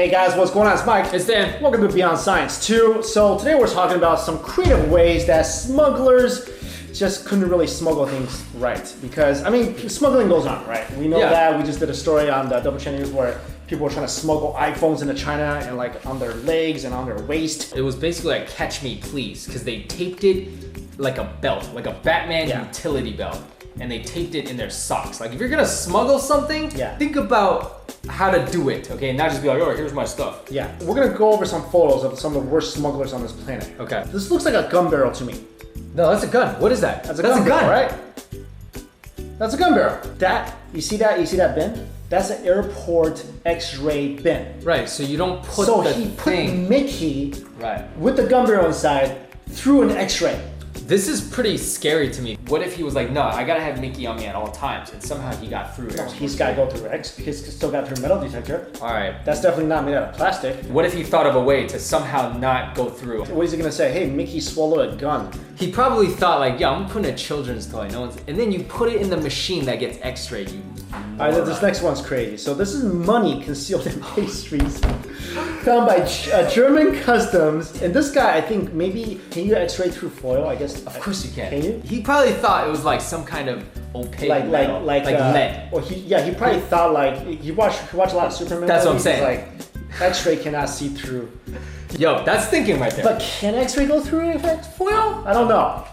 Hey guys, what's going on? It's Mike. It's Dan. Welcome to Beyond Science 2. So today we're talking about some creative ways that smugglers just couldn't really smuggle things right. Because, I mean, smuggling goes on, right? We know that. We just did a story on the Double Check News where people were trying to smuggle iPhones into China and like on their legs and on their waist. It was basically like catch me please, because they taped it like a belt, like a Batman utility belt. And they taped it in their socks. Like if you're gonna smuggle something, think about how to do it, okay? Not just be like, oh, here's my stuff. Yeah, we're gonna go over some photos of some of the worst smugglers on this planet. Okay. This looks like a gun barrel to me. No, that's a gun. What is that? That's a gun barrel, right? That's a gun barrel. You see that bin? That's an airport X-ray bin. Right, so you don't put so the he thing. put Mickey with the gun barrel inside through an X-ray. This is pretty scary to me. What if he was like, no, I gotta have Mickey on me at all times, and somehow he got through it? No, he's gotta go through he's still got through metal detector. All right. That's definitely not made out of plastic. What if he thought of a way to somehow not go through? What is he gonna say? Hey, Mickey swallowed a gun. He probably thought like, yeah, I'm putting a children's toy. No one's, and then you put it in the machine that gets X-rayed. All right, this next one's crazy. So this is money concealed in pastries found by German customs. And this guy, I think maybe, can you X-ray through foil? I guess. Of course you can. Can you? He probably thought it was like some kind of opaque like lead. Or he probably thought like he watched a lot of Superman. That's what I'm movies, saying. Like X-ray cannot see through. Yo, that's thinking right there. But can X-ray go through if it's foil? I don't know.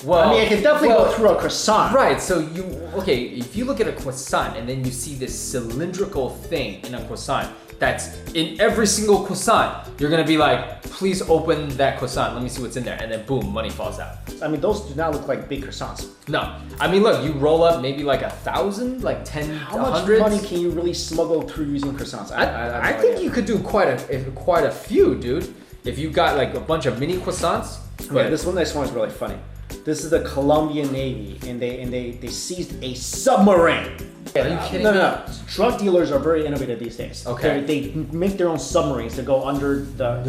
Well, I mean, it can definitely go through a croissant. Right, so if you look at a croissant and then you see this cylindrical thing in a croissant that's in every single croissant, you're gonna be like, please open that croissant, let me see what's in there, and then boom, money falls out. I mean, those do not look like big croissants. No, I mean, look, you roll up maybe like 1,000, like 10, How much 100. money can you really smuggle through using croissants? I think you could do quite a few, dude. If you got like a bunch of mini croissants. Yeah, this next one is really funny. This is the Colombian Navy, and they seized a submarine. Are you kidding me? No. Drug dealers are very innovative these days. Okay. They make their own submarines to go under the.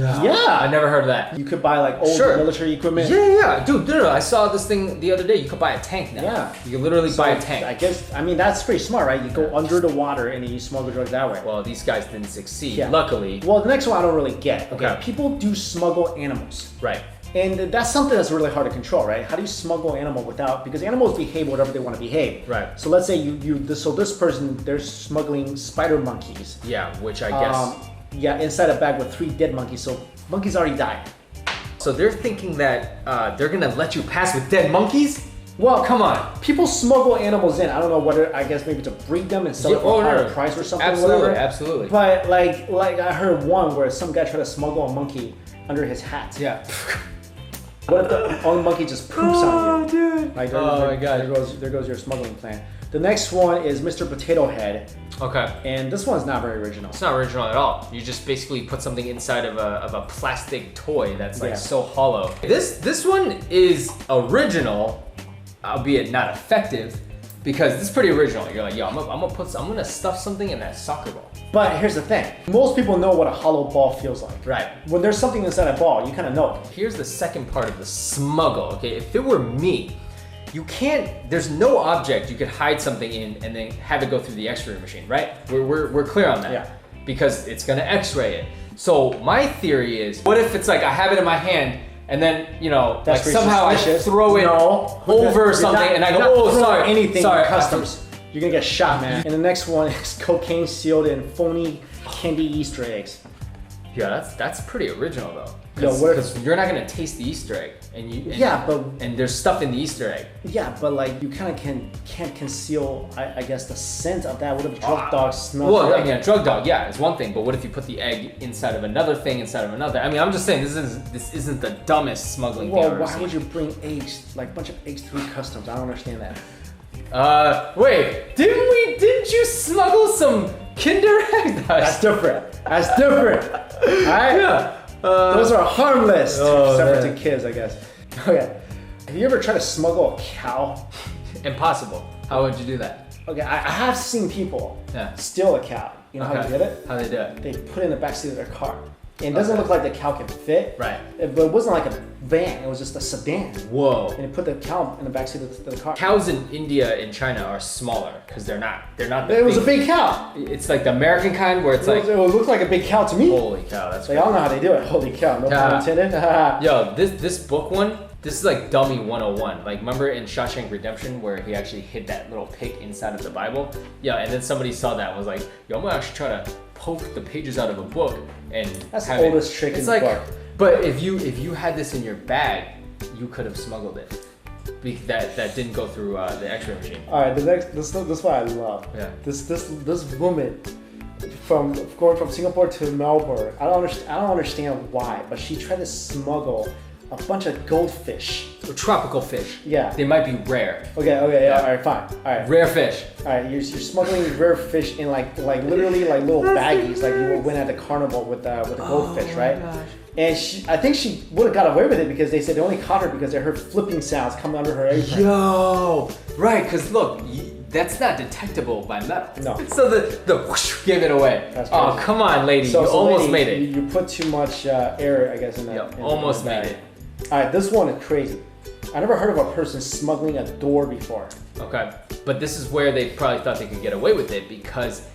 I never heard of that. You could buy like old military equipment. Yeah. Dude, no. I saw this thing the other day. You could buy a tank now. Yeah. You can literally buy a tank. I guess, I mean, that's pretty smart, right? You go under the water and then you smuggle drugs that way. Well, these guys didn't succeed, luckily. Well, the next one I don't really get. Okay. People do smuggle animals. Right. And that's something that's really hard to control, right? How do you smuggle an animal without, because animals behave whatever they want to behave. Right. So let's say this person, they're smuggling spider monkeys. Yeah, which I guess. Inside a bag with 3 dead monkeys, so monkeys already died. So they're thinking that they're gonna let you pass with dead monkeys? Well, come on. People smuggle animals in. I don't know whether, I guess maybe to breed them and sell it for a higher price or something. Absolutely. But like I heard one where some guy tried to smuggle a monkey under his hat. Yeah. What if the monkey just poops on you? Dude. Like, my God. There goes your smuggling plan. The next one is Mr. Potato Head. Okay. And this one's not very original. It's not original at all. You just basically put something inside of a plastic toy that's like so hollow. This one is original, albeit not effective, because this is pretty original. You're like, yo, I'm gonna stuff something in that soccer ball. But here's the thing. Most people know what a hollow ball feels like. Right. When there's something inside a ball, you kind of know. Here's the second part of the smuggle, okay? If it were me, there's no object you could hide something in and then have it go through the X-ray machine, right? We're clear on that. Yeah. Because it's gonna X-ray it. So my theory is, what if it's like I have it in my hand and then, like somehow I throw it over something and I go, oh, sorry. Anything in customs. You're gonna get shot, man. And the next one is cocaine sealed in phony candy Easter eggs. Yeah, that's pretty original though. Because you're not gonna taste the Easter egg, and there's stuff in the Easter egg. Yeah, but like you kind of can't conceal, I guess, the scent of that. What if drug dog smells? Well, I mean, a drug dog, is one thing, but what if you put the egg inside of another thing inside of another? I mean, I'm just saying this isn't the dumbest smuggling thing I've ever seen. Why would you bring eggs, like a bunch of eggs through customs? I don't understand that. Wait, didn't you smuggle some Kinder eggs? That's different. Alright? Yeah. Those are harmless, except for to kids, I guess. Okay. Have you ever tried to smuggle a cow? Impossible. How would you do that? Okay, I have seen people steal a cow. You know how they did it? How they do it? They put it in the backseat of their car. And it doesn't look like the cow can fit. Right. But it wasn't like a van. It was just a sedan. Whoa. And it put the cow in the backseat of the car. Cows in India and China are smaller because they're not. It was a big cow. It's like the American kind where it's like. It looked like a big cow to me. Holy cow, that's. Like, I don't know how they do it. Holy cow, no pun intended. Yo, this book one. This is like dummy 101. Like, remember in Shawshank Redemption where he actually hid that little pig inside of the Bible? Yeah, and then somebody saw that and was like, yo, I'm gonna actually try to poke the pages out of a book and that's the oldest trick in the book. But if you had this in your bag, you could have smuggled it. That didn't go through the X-ray machine. All right, this is what I love. Yeah. This woman going from Singapore to Melbourne. I don't understand why, but she tried to smuggle a bunch of goldfish. Or tropical fish. Yeah. They might be rare. Okay, yeah. All right, fine. All right. Rare fish. All right, you're smuggling rare fish in like literally like little baggies, like you would win at the carnival with the goldfish, right? Gosh. And I think she would have got away with it because they said they only caught her because they heard flipping sounds coming under her apron. Yo, right? Because look, that's not detectable by metal. No. So the whoosh gave it away. That's crazy. Oh, come on, lady, you almost made it. You put too much air, I guess, in that. Yeah, almost made it. All right, this one is crazy. I never heard of a person smuggling a door before. Okay, but this is where they probably thought they could get away with it because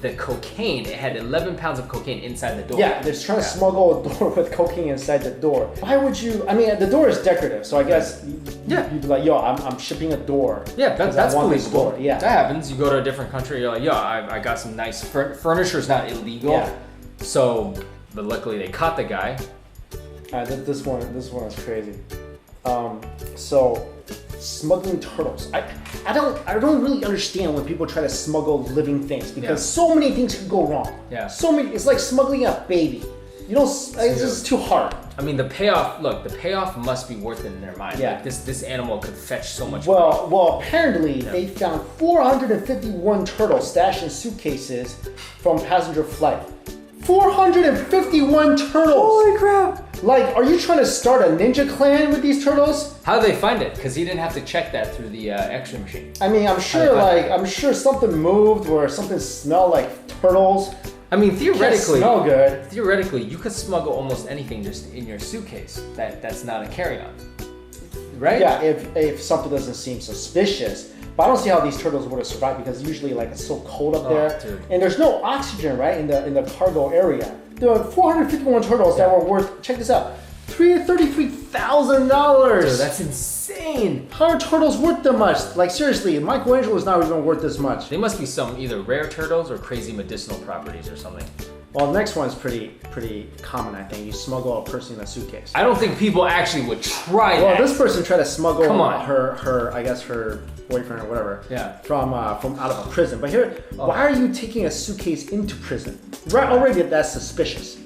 the cocaine, it had 11 pounds of cocaine inside the door. Yeah, they're trying to smuggle a door with cocaine inside the door. Why would you? I mean, the door is decorative, so I guess you'd be like, yo, I'm shipping a door. Yeah, that's believable. Yeah, that happens. You go to a different country, you're like, yo, I got some nice furniture's not illegal. Yeah. So, but luckily they caught the guy. This one is crazy. So smuggling turtles. I don't really understand when people try to smuggle living things because so many things could go wrong. Yeah. So many. It's like smuggling a baby. You know, it's just too hard. I mean, the payoff must be worth it in their mind. Yeah. Like this animal could fetch so much. Well, apparently they found 451 turtles stashed in suitcases from passenger flight. 451 turtles! Holy crap! Like, are you trying to start a ninja clan with these turtles? How did they find it? Because he didn't have to check that through the X-ray machine. I mean, I'm sure something moved or something smelled like turtles. I mean, theoretically, smell good. Theoretically, you could smuggle almost anything just in your suitcase. That's not a carry-on, right? Yeah, if something doesn't seem suspicious. But I don't see how these turtles would have survived because usually like it's so cold up there, dude. and there's no oxygen right in the cargo area. There are 451 turtles that were worth. Check this out, $33,000. Dude, that's insane. How are turtles worth that much? Like seriously, Michelangelo is not even worth this much. They must be some either rare turtles or crazy medicinal properties or something. Well, the next one's pretty common, I think. You smuggle a person in a suitcase. I don't think people actually would try that. Well, this person tried to smuggle her I guess her boyfriend or whatever. Yeah. From out of a prison. But here, why are you taking a suitcase into prison? Right, already that's suspicious.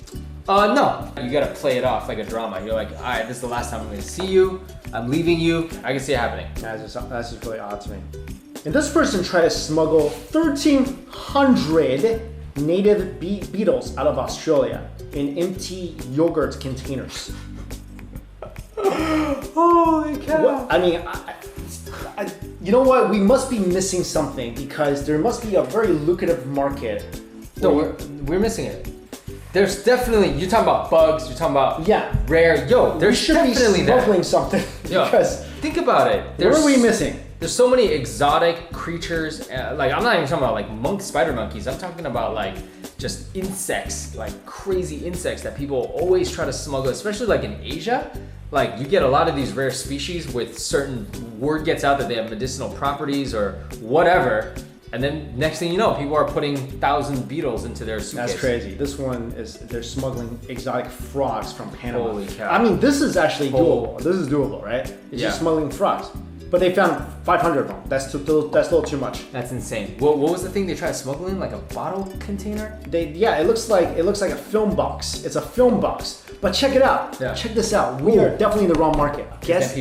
No. You gotta play it off like a drama. You're like, all right, this is the last time I'm gonna see you. I'm leaving you. I can see it happening. That's just really odd to me. And this person tried to smuggle 1,300 native beetles out of Australia in empty yogurt containers. Holy cow! I mean, you know what? We must be missing something because there must be a very lucrative market. No, we're missing it. There's definitely, you're talking about bugs, you're talking about rare. Yo, there should definitely be smuggling something. Because think about it. What are we missing? There's so many exotic creatures. Like I'm not even talking about like spider monkeys. I'm talking about like just insects, like crazy insects that people always try to smuggle, especially like in Asia. Like you get a lot of these rare species with certain word gets out that they have medicinal properties or whatever. And then next thing you know, people are putting 1,000 beetles into their suitcase. That's crazy. This one they're smuggling exotic frogs from Panama. Holy cow. I mean, this is actually doable. This is doable, right? It's just smuggling frogs. But they found 500 of them. That's a little too much. That's insane. What was the thing they tried to smuggle in? Like a bottle container? It looks like a film box. It's a film box. But check it out. Yeah. Check this out. We are definitely in the wrong market. Guess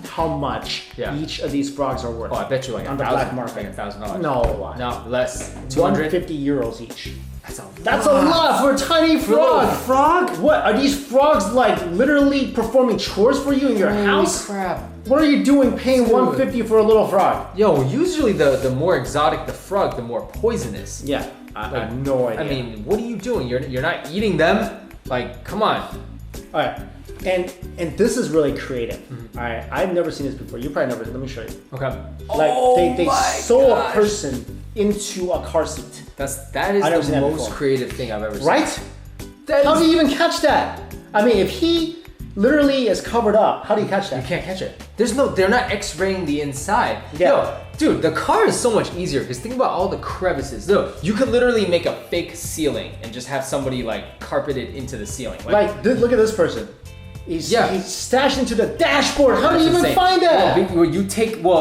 how much each of these frogs are worth. Oh, I bet you like on the black market. Like $1,000. No, less. 150 euros each. That's a lot for a tiny frog. Frog? What are these frogs like? Literally performing chores for you in your house? Crap! What are you doing, paying $150 for a little frog? Yo, usually the more exotic the frog, the more poisonous. Yeah, I have no idea. I mean, what are you doing? You're not eating them. Like, come on. All right, And this is really creative. All right, I've never seen this before. You probably never. Let me show you. Okay. Like they sew a person into a car seat. That is the most creative thing I've ever seen. Right? How do you even catch that? I mean, if he literally is covered up, how do you catch that? You can't catch it. They're not X-raying the inside. Yeah. No, dude, the car is so much easier because think about all the crevices. No, you could literally make a fake ceiling and just have somebody like carpet it into the ceiling. Look at this person. He's stashed into the dashboard. How do you even find that?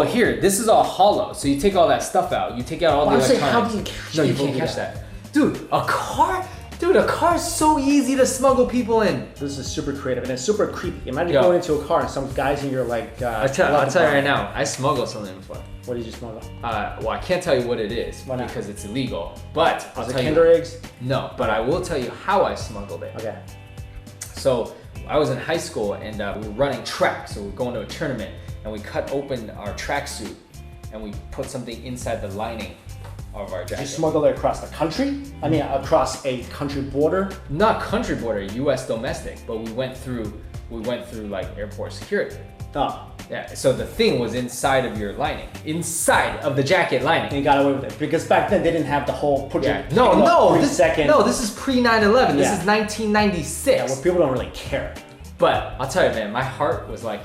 Here, this is all hollow. So you take all that stuff out. You take out all the electronics. How do you catch No, you can't catch that. Dude, a car is so easy to smuggle people in. This is super creative and it's super creepy. Imagine going into a car and some guys in your like. I'll tell you right now, I smuggled something before. What did you smuggle? Well, I can't tell you what it is because it's illegal. But I'll tell you. Kinder eggs? No, but I will tell you how I smuggled it. Okay. So I was in high school and we were running track. So we were going to a tournament and we cut open our tracksuit and we put something inside the lining of our jacket. Did you smuggle it across the country? I mean, across a country border? Not country border, U.S. domestic, but we went through like airport security. Oh. Yeah, so the thing was inside of your lining, inside of the jacket lining. And you got away with it because back then they didn't have the whole this is pre 9/11. This is 1996. Yeah, well, people don't really care. But I'll tell you, man, my heart was like.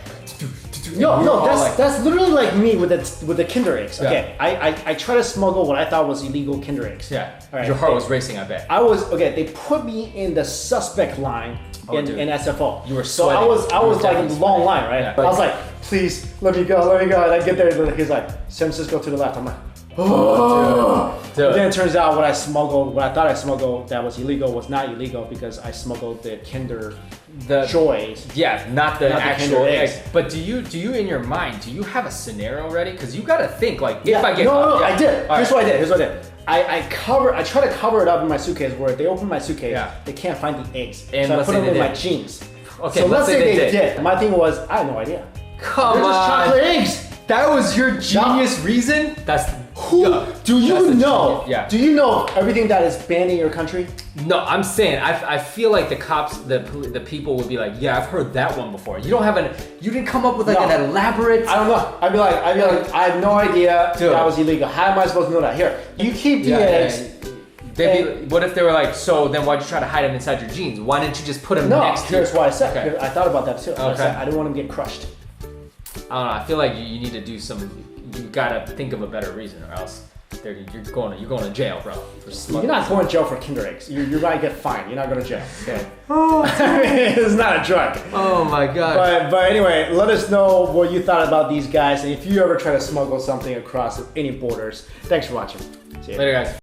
That's literally like me with the Kinder eggs. Yeah. Okay, I try to smuggle what I thought was illegal Kinder eggs. Yeah. All right. Your heart was racing, I bet. They put me in the suspect line in SFO. You were sweating. So I was like in the long line, right? Yeah. I was like, please let me go. And I get there, and he's like, San Francisco to the left. I'm like, oh. Dude. Then it turns out what I thought I smuggled that was illegal was not illegal because I smuggled the Kinder Joys. Yeah, not the actual eggs. eggs. But do you in your mind, do you have a scenario ready? Because you gotta think like if I get caught. I did. Here's what I did. I try to cover it up in my suitcase where they open my suitcase, they can't find the eggs. And so I put them in my jeans. Okay, so let's say they did. My thing was, I had no idea. Come on. They're just chocolate eggs. That was your genius reason? Do you know? Yeah. Do you know everything that is banned in your country? No, I'm saying I feel like the cops, the people would be like, yeah, I've heard that one before. You didn't come up with like an elaborate. I don't know. I'd be like, I have no idea that was illegal. How am I supposed to know that? Here, you keep the eggs. What if they were like, so then why'd you try to hide them inside your jeans? Why didn't you just put them next to? Here's what I said. Okay. I thought about that too. Okay. I said I didn't want them to get crushed. I don't know. I feel like you need to do you gotta think of a better reason, or else you're going to jail, bro. You're not going to jail for Kinder eggs. You're going to get fined. You're not going to jail. Okay. I mean, it's not a drug. Oh my god. But anyway, let us know what you thought about these guys, and if you ever try to smuggle something across any borders. Thanks for watching. See you later, guys.